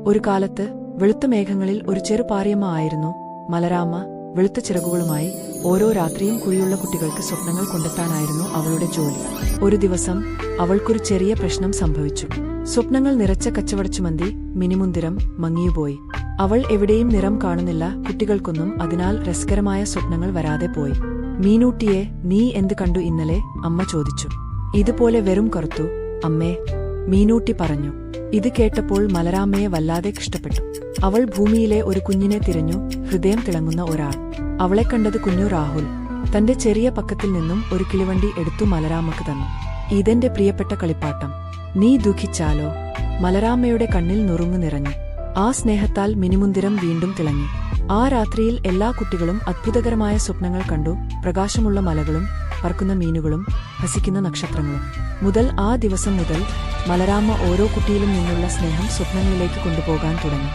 ഒരു കാലത്ത് വെളുത്ത മേഘങ്ങളിൽ ഒരു ചെറുപാറിയമ്മ ആയിരുന്നു മലരാമ്മ. വെളുത്ത ചിറകുകളുമായി ഓരോ രാത്രിയും കുഴിയുള്ള കുട്ടികൾക്ക് സ്വപ്നങ്ങൾ കൊണ്ടെത്താനായിരുന്നു അവളുടെ ജോലി. ഒരു ദിവസം അവൾക്കൊരു ചെറിയ പ്രശ്നം സംഭവിച്ചു. സ്വപ്നങ്ങൾ നിറച്ച കച്ചവടച്ചുമന്തി മിനിമുന്തിരം മങ്ങിയുപോയി. അവൾ എവിടെയും നിറം കാണുന്നില്ല. കുട്ടികൾക്കൊന്നും അതിനാൽ രസകരമായ സ്വപ്നങ്ങൾ വരാതെ പോയി. മീനൂട്ടിയെ, നീ എന്ത് കണ്ടു ഇന്നലെ? അമ്മ ചോദിച്ചു. ഇതുപോലെ വെറും കറുത്തു അമ്മേ, മീനൂട്ടി പറഞ്ഞു. ഇത് കേട്ടപ്പോൾ മലരാമ്മയെ വല്ലാതെ ഇഷ്ടപ്പെട്ടു. അവൾ ഭൂമിയിലെ ഒരു കുഞ്ഞിനെ തിരഞ്ഞു, ഹൃദയം തിളങ്ങുന്ന ഒരാൾ. അവളെ കണ്ടത് കുഞ്ഞു രാഹുൽ. തന്റെ ചെറിയ പക്കത്തിൽ നിന്നും ഒരു കിളിവണ്ടി എടുത്തു മലരാമ്മക്ക് തന്നു. ഇതെന്റെ പ്രിയപ്പെട്ട കളിപ്പാട്ടം. നീ ദുഃഖിച്ചാലോ? മലരാമ്മയുടെ കണ്ണിൽ നുറുങ്ങു നിറഞ്ഞു. ആ സ്നേഹത്താൽ മിനിമുന്തിരം വീണ്ടും തിളങ്ങി. ആ രാത്രിയിൽ എല്ലാ കുട്ടികളും അത്ഭുതകരമായ സ്വപ്നങ്ങൾ കണ്ടു. പ്രകാശമുള്ള മലകളും പറക്കുന്ന മീനുകളും ഹസിക്കുന്ന നക്ഷത്രങ്ങളും. ആ ദിവസം മുതൽ മലരാമ്മ ഓരോ കുട്ടിയിലും നിന്നുള്ള സ്നേഹം സ്വപ്നങ്ങളിലേക്ക് കൊണ്ടുപോകാൻ തുടങ്ങി.